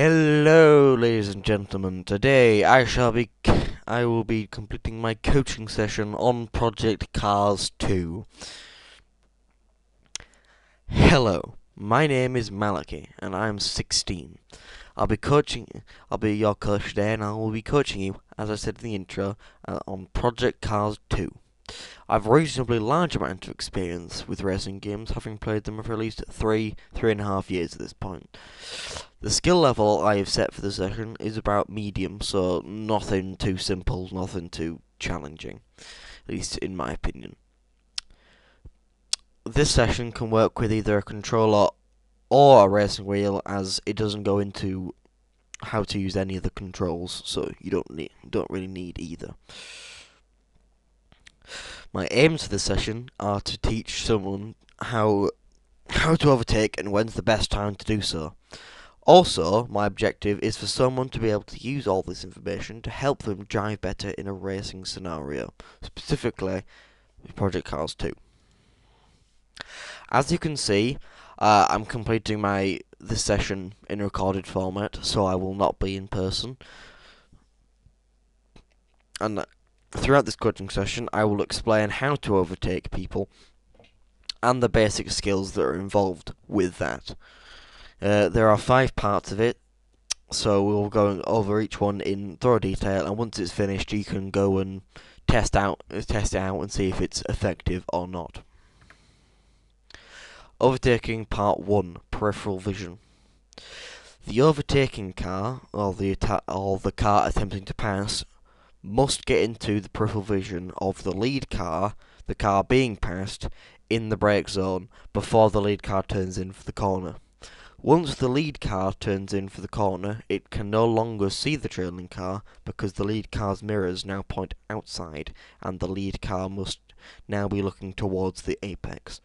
Hello, ladies and gentlemen. Today I will be completing my coaching session on Project Cars 2. Hello, my name is Malaki and I'm 16. I'll be your coach today and I will be coaching you, as I said in the intro, on Project Cars 2. I've a reasonably large amount of experience with racing games, having played them for at least 3.5 years at this point. The skill level I have set for the session is about medium, so nothing too simple, nothing too challenging, at least in my opinion. This session can work with either a controller or a racing wheel, as it doesn't go into how to use any of the controls, so you don't really need either. My aims for this session are to teach someone how to overtake and when's the best time to do so. Also, my objective is for someone to be able to use all this information to help them drive better in a racing scenario, specifically Project Cars 2. As you can see, I'm completing this session in recorded format, so I will not be in person. And throughout this coaching session, I will explain how to overtake people and the basic skills that are involved with that. There are 5 parts of it, so we'll go over each one in thorough detail, and once it's finished you can go and test it out and see if it's effective or not. Overtaking Part 1, Peripheral Vision. The overtaking car, or the car attempting to pass, must get into the peripheral vision of the lead car, the car being passed, in the brake zone before the lead car turns in for the corner. Once the lead car turns in for the corner, it can no longer see the trailing car because the lead car's mirrors now point outside and the lead car must now be looking towards the apex.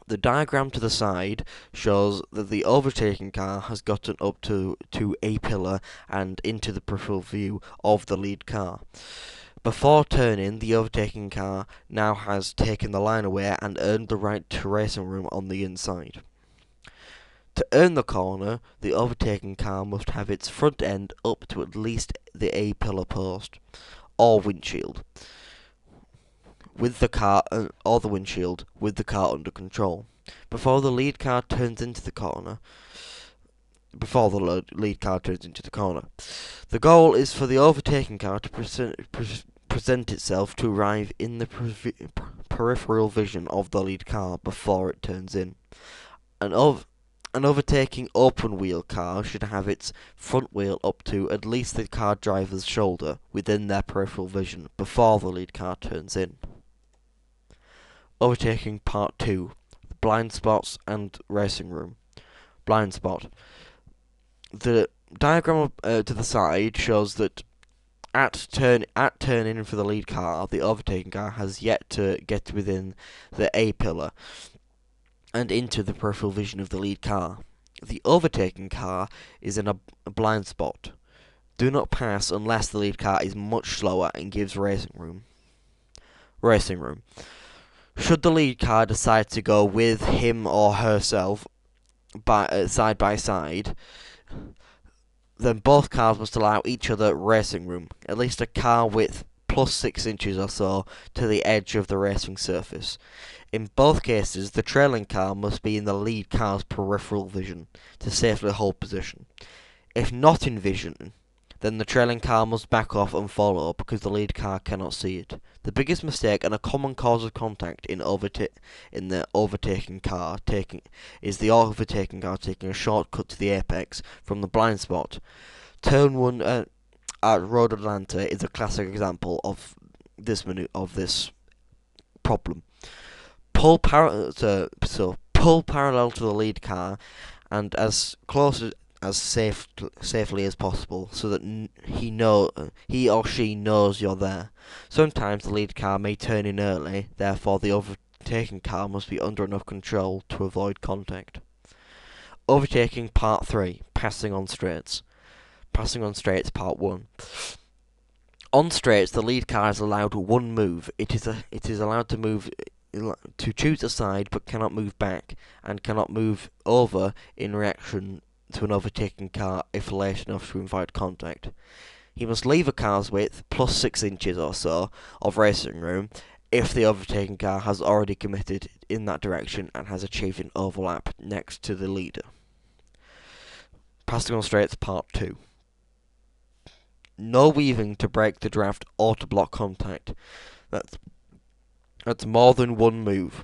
The diagram to the side shows that the overtaking car has gotten up to a pillar and into the peripheral view of the lead car. Before turning, the overtaking car now has taken the line away and earned the right to racing room on the inside. To earn the corner, the overtaking car must have its front end up to at least the A-pillar post, or windshield, with the car or the windshield with the car under control. Before the lead car turns into the corner, the goal is for the overtaking car to present itself to arrive in the peripheral vision of the lead car before it turns in. An overtaking open-wheel car should have its front wheel up to at least the car driver's shoulder within their peripheral vision before the lead car turns in. Overtaking Part 2, Blind Spots and Racing Room. Blind Spot. The diagram to the side shows that at turn-in for the lead car, the overtaking car has yet to get within the A-pillar and into the peripheral vision of the lead car. The overtaking car is in a blind spot. Do not pass unless the lead car is much slower and gives racing room. Racing room. Should the lead car decide to go with him or herself side by side, then both cars must allow each other racing room, at least a car width plus 6 inches or so to the edge of the racing surface. In both cases, the trailing car must be in the lead car's peripheral vision to safely hold position. If not in vision, then the trailing car must back off and follow because the lead car cannot see it. The biggest mistake and a common cause of contact in the overtaking car taking a shortcut to the apex from the blind spot. Turn 1 at Road Atlanta is a classic example of this problem. Pull parallel to the lead car and as close as safely as possible, so that he or she knows you're there. Sometimes the lead car may turn in early, therefore the overtaking car must be under enough control to avoid contact. Overtaking Part 3, Passing on Straights. Passing on Straights Part 1. On straights, the lead car is allowed one move. It is allowed to choose a side, but cannot move back and cannot move over in reaction to an overtaking car if late enough to invite contact. He must leave a car's width plus 6 inches or so of racing room if the overtaking car has already committed in that direction and has achieved an overlap next to the leader. Passing on straights part 2. No weaving to break the draft or to block contact. That's more than one move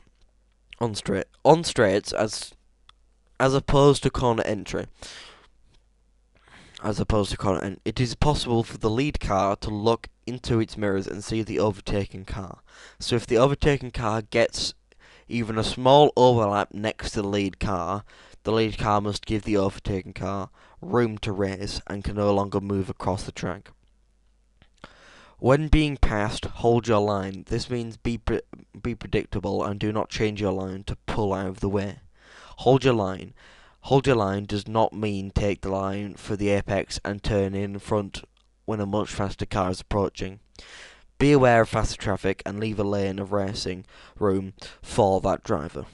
on straights as opposed to corner entry. It is possible for the lead car to look into its mirrors and see the overtaking car. So if the overtaking car gets even a small overlap next to the lead car must give the overtaking car room to race and can no longer move across the track. When being passed, hold your line. This means be predictable and do not change your line to pull out of the way. Hold your line. Hold your line does not mean take the line for the apex and turn in front when a much faster car is approaching. Be aware of faster traffic and leave a lane of racing room for that driver.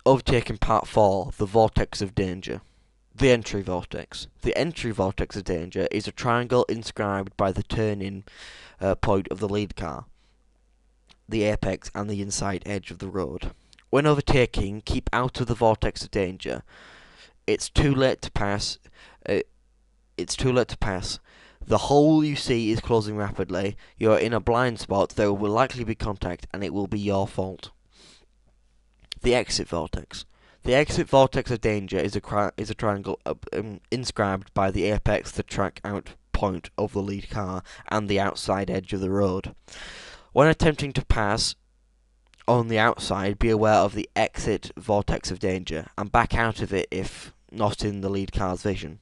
Overtaking part 4, the vortex of danger. The entry vortex. The entry vortex of danger is a triangle inscribed by the turn-in point of the lead car, the apex and the inside edge of the road. When overtaking, keep out of the vortex of danger. It's too late to pass. The hole you see is closing rapidly. You're in a blind spot. There will likely be contact, and it will be your fault. The exit vortex. The exit vortex of danger is a triangle inscribed by the apex, the track out point of the lead car, and the outside edge of the road. When attempting to pass on the outside, be aware of the exit vortex of danger and back out of it if not in the lead car's vision.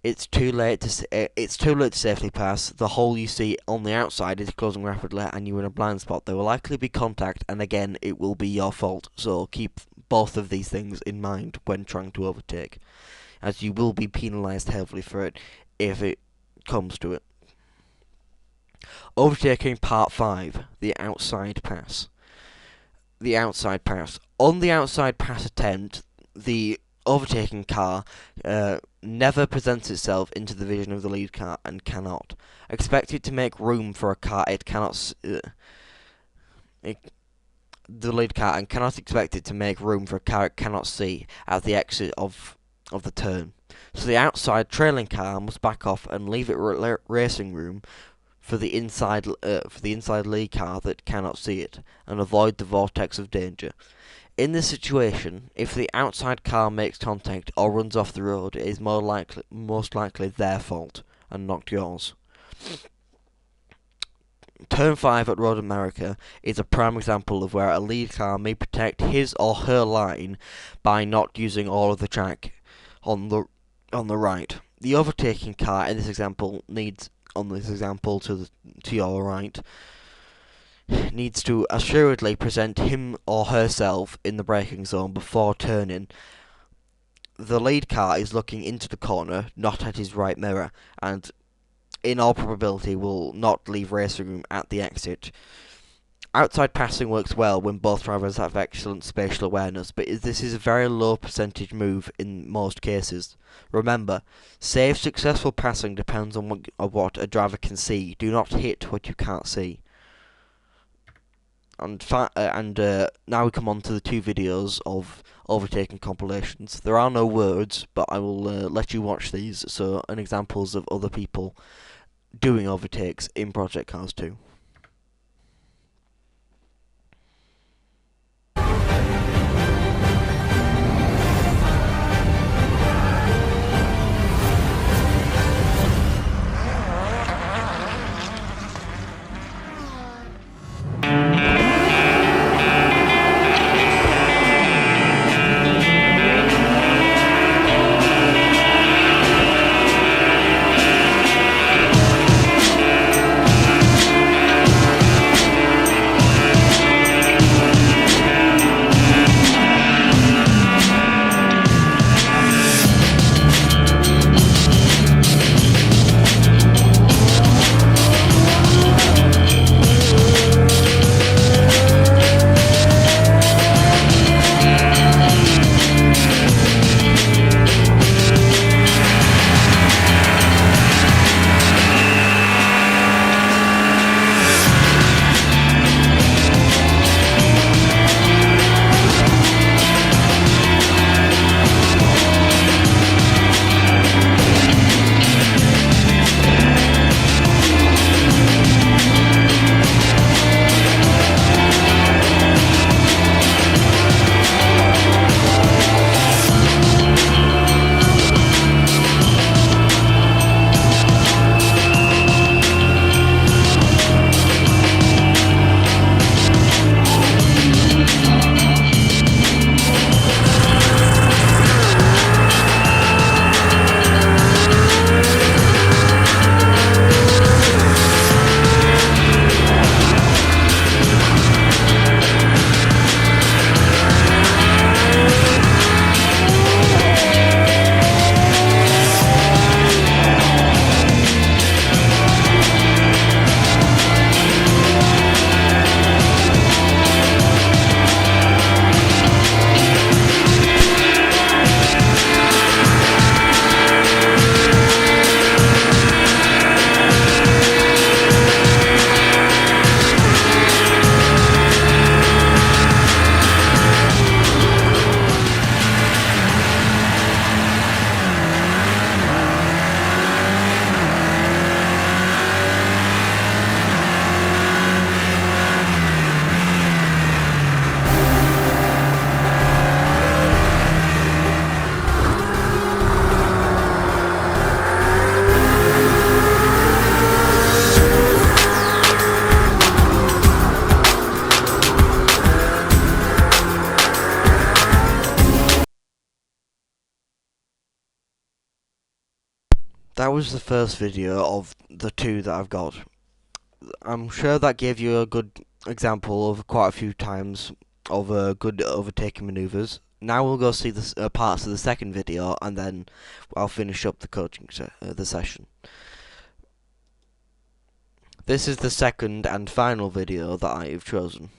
It's too late to safely pass. The hole you see on the outside is closing rapidly, and you're in a blind spot. There will likely be contact, and again, it will be your fault. So keep both of these things in mind when trying to overtake, as you will be penalised heavily for it if it comes to it. Overtaking part 5, the outside pass. The outside pass. On the outside pass attempt, the overtaking car never presents itself into the vision of the lead car and cannot. Expect it to make room for a car it cannot the lead car and cannot expect it to make room for a car it cannot see at the exit of the turn. So the outside trailing car must back off and leave it racing room for the inside lead car that cannot see it, and avoid the vortex of danger. In this situation, if the outside car makes contact or runs off the road, it is most likely their fault and not yours. Turn 5 at Road America is a prime example of where a lead car may protect his or her line by not using all of the track on the right. The overtaking car in this example to your right needs to assuredly present him or herself in the braking zone before turning. The lead car is looking into the corner, not at his right mirror, and in all probability will not leave racing room at the exit. Outside passing works well when both drivers have excellent spatial awareness, but this is a very low percentage move in most cases. Remember, safe, successful passing depends on what a driver can see. Do not hit what you can't see. And now we come on to the 2 videos of overtaking compilations. There are no words, but I will let you watch these, and examples of other people doing overtakes in Project Cars 2. that was the first video of the two that I've got. I'm sure that gave you a good example of quite a few times of good overtaking manoeuvres. Now we'll go see the parts of the second video, and then I'll finish up the the session. This is the second and final video that I have chosen.